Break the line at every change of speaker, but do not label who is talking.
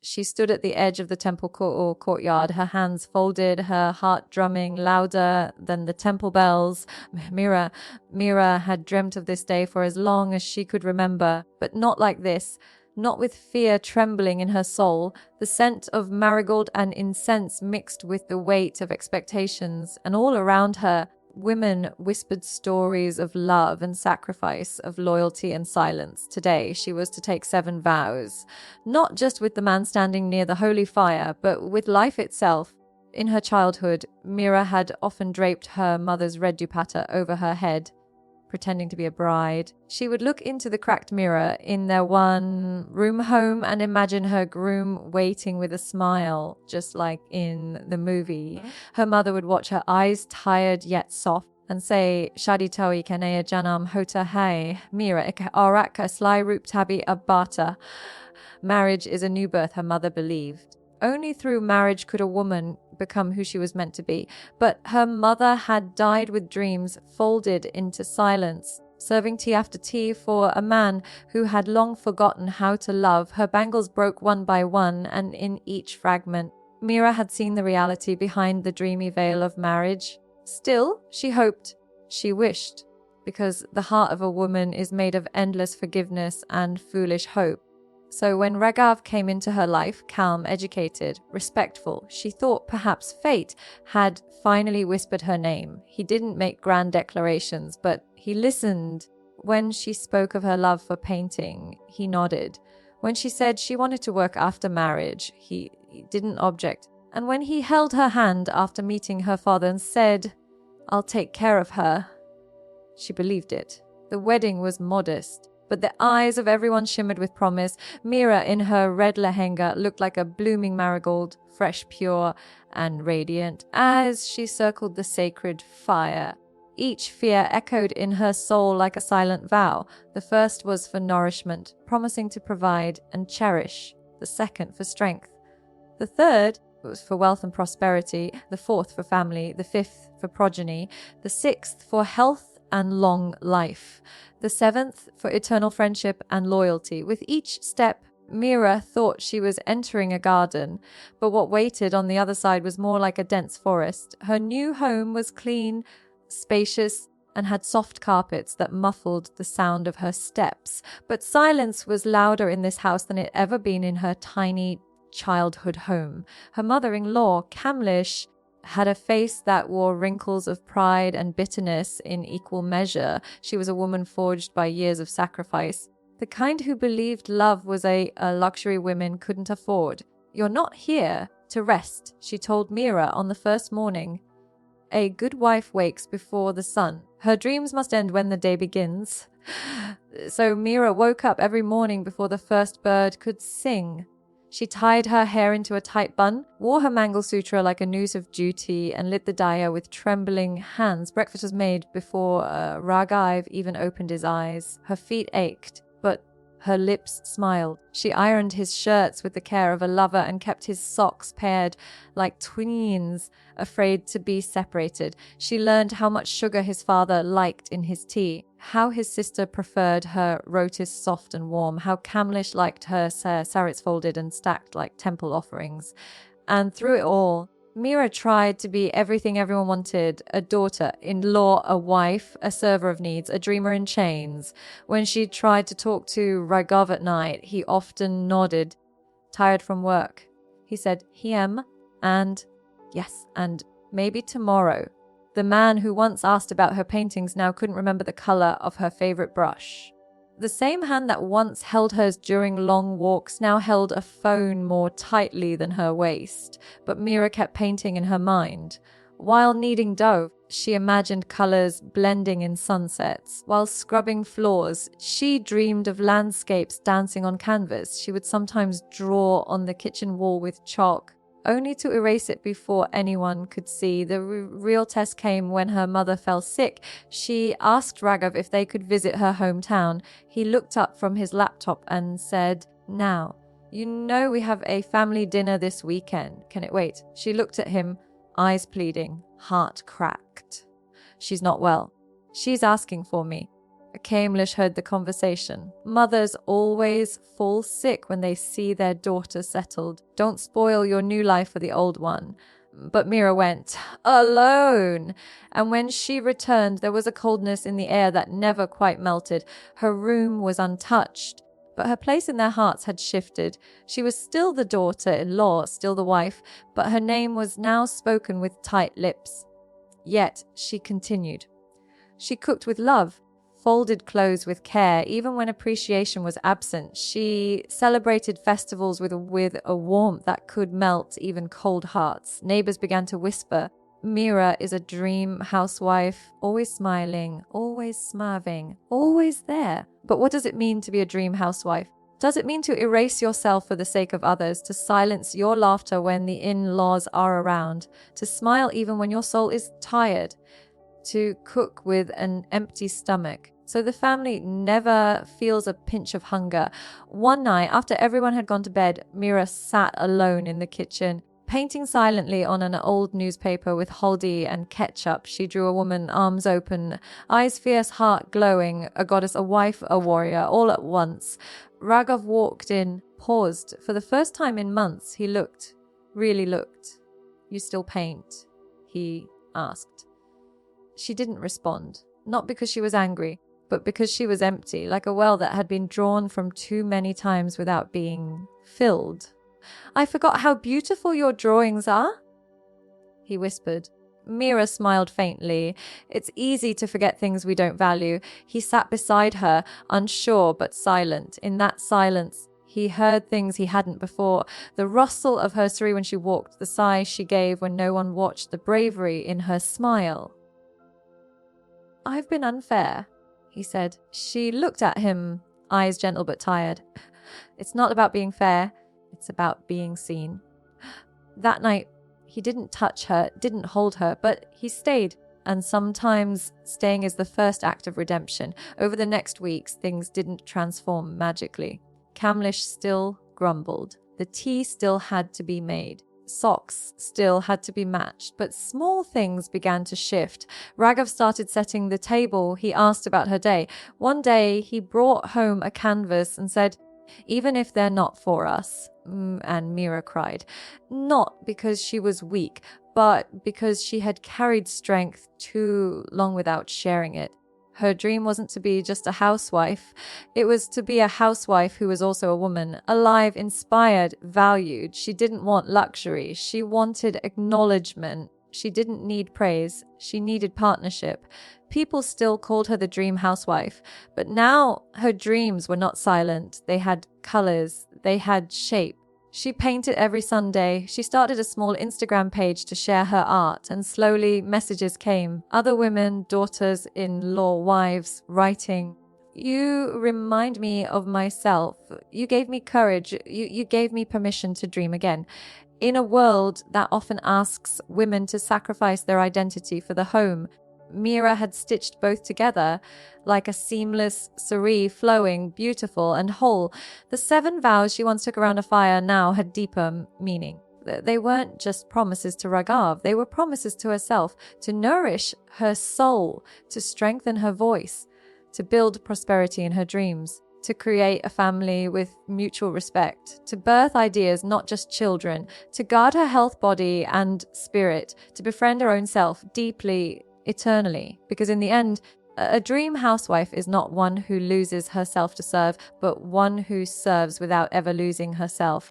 She stood at the edge of the temple courtyard, her hands folded, her heart drumming louder than the temple bells. Meera had dreamt of this day for as long as she could remember, but not like this. Not with fear trembling in her soul, the scent of marigold and incense mixed with the weight of expectations, and all around her, women whispered stories of love and sacrifice, of loyalty and silence. Today, she was to take 7 vows, not just with the man standing near the holy fire, but with life itself. In her childhood, Meera had often draped her mother's red dupatta over her head, pretending to be a bride. She would look into the cracked mirror in their one-room home and imagine her groom waiting with a smile, just like in the movie. Her mother would watch her eyes, tired yet soft, and say, Shadi tawi kanaya janam hota hai, Meera ik arak aslai rup tabi abata. Marriage is a new birth, her mother believed. Only through marriage could a woman become who she was meant to be. But her mother had died with dreams folded into silence, serving tea after tea for a man who had long forgotten how to love. Her bangles broke one by one, and in each fragment, Meera had seen the reality behind the dreamy veil of marriage. Still, she hoped, she wished, because the heart of a woman is made of endless forgiveness and foolish hope. So when Raghav came into her life, calm, educated, respectful, she thought perhaps fate had finally whispered her name. He didn't make grand declarations, but he listened. When she spoke of her love for painting, he nodded. When she said she wanted to work after marriage, he didn't object. And when he held her hand after meeting her father and said, "I'll take care of her," she believed it. The wedding was modest, but the eyes of everyone shimmered with promise. Meera, in her red lehenga, looked like a blooming marigold, fresh, pure, and radiant, as she circled the sacred fire. Each fear echoed in her soul like a silent vow. The first was for nourishment, promising to provide and cherish. The second for strength. The third was for wealth and prosperity. The fourth for family. The fifth for progeny. The sixth for health and long life. The seventh for eternal friendship and loyalty. With each step, Meera thought she was entering a garden, but what waited on the other side was more like a dense forest. Her new home was clean, spacious, and had soft carpets that muffled the sound of her steps. But silence was louder in this house than it ever been in her tiny childhood home. Her mother-in-law, Kamlesh, had a face that wore wrinkles of pride and bitterness in equal measure. She was a woman forged by years of sacrifice, the kind who believed love was a luxury women couldn't afford. "You're not here to rest," she told Meera on the first morning. "A good wife wakes before the sun. Her dreams must end when the day begins." So Meera woke up every morning before the first bird could sing. She tied her hair into a tight bun, wore her Mangalsutra like a noose of duty, and lit the diya with trembling hands. Breakfast was made before Raghav even opened his eyes. Her feet ached, but her lips smiled. She ironed his shirts with the care of a lover and kept his socks paired like twins, afraid to be separated. She learned how much sugar his father liked in his tea, how his sister preferred her rotis soft and warm, how Kamlesh liked her sarits folded and stacked like temple offerings. And through it all, Meera tried to be everything everyone wanted: a daughter-in-law, a wife, a server of needs, a dreamer in chains. When she tried to talk to Raghav at night, he often nodded, tired from work. He said, "Hiem," and "yes," and "maybe tomorrow." The man who once asked about her paintings now couldn't remember the color of her favorite brush. The same hand that once held hers during long walks now held a phone more tightly than her waist. But Meera kept painting in her mind. While kneading dough, she imagined colors blending in sunsets. While scrubbing floors, she dreamed of landscapes dancing on canvas. She would sometimes draw on the kitchen wall with chalk, only to erase it before anyone could see. The real test came when her mother fell sick. She asked Raghav if they could visit her hometown. He looked up from his laptop and said, "Now, you know we have a family dinner this weekend. Can it wait?" She looked at him, eyes pleading, heart cracked. "She's not well. She's asking for me." Kamlish heard the conversation. Mothers always fall sick when they see their daughter settled. Don't spoil your new life for the old one. But Meera went alone. And when she returned, there was a coldness in the air that never quite melted. Her room was untouched, but her place in their hearts had shifted. She was still the daughter-in-law, still the wife, but her name was now spoken with tight lips. Yet she continued. She cooked with love, folded clothes with care, even when appreciation was absent. She celebrated festivals with a warmth that could melt even cold hearts. Neighbors began to whisper, Meera is a dream housewife, always smiling, always smiling, always there. But what does it mean to be a dream housewife? Does it mean to erase yourself for the sake of others, to silence your laughter when the in-laws are around, to smile even when your soul is tired, to cook with an empty stomach, so the family never feels a pinch of hunger? One night, after everyone had gone to bed, Meera sat alone in the kitchen, painting silently on an old newspaper with haldi and ketchup. She drew a woman, arms open, eyes fierce, heart glowing, a goddess, a wife, a warrior, all at once. Raghav walked in, paused. For the first time in months, he looked, really looked. You still paint? He asked. She didn't respond, not because she was angry, but because she was empty, like a well that had been drawn from too many times without being filled. I forgot how beautiful your drawings are, he whispered. Meera smiled faintly. It's easy to forget things we don't value. He sat beside her, unsure but silent. In that silence, he heard things he hadn't before. The rustle of her sari when she walked, the sigh she gave when no one watched, the bravery in her smile. I've been unfair, he said. She looked at him, eyes gentle but tired. It's not about being fair. It's about being seen. That night, he didn't touch her, didn't hold her, but he stayed. And sometimes staying is the first act of redemption. Over the next weeks, things didn't transform magically. Kamlish still grumbled. The tea still had to be made. Socks still had to be matched, but small things began to shift. Raghav started setting the table. He asked about her day. One day, he brought home a canvas and said, even if they're not for us. And Meera cried. Not because she was weak, but because she had carried strength too long without sharing it. Her dream wasn't to be just a housewife. It was to be a housewife who was also a woman, alive, inspired, valued. She didn't want luxury. She wanted acknowledgement. She didn't need praise. She needed partnership. People still called her the dream housewife, but now her dreams were not silent. They had colors. They had shape. She painted every Sunday. She started a small Instagram page to share her art, and slowly messages came. Other women, daughters-in-law, wives, writing. You remind me of myself. You gave me courage. You gave me permission to dream again. In a world that often asks women to sacrifice their identity for the home, Meera had stitched both together like a seamless sari, flowing, beautiful and whole. The 7 vows she once took around a fire now had deeper meaning. They weren't just promises to Raghav, they were promises to herself, to nourish her soul, to strengthen her voice, to build prosperity in her dreams, to create a family with mutual respect, to birth ideas, not just children, to guard her health, body and spirit, to befriend her own self deeply, eternally. Because in the end, a dream housewife is not one who loses herself to serve, but one who serves without ever losing herself.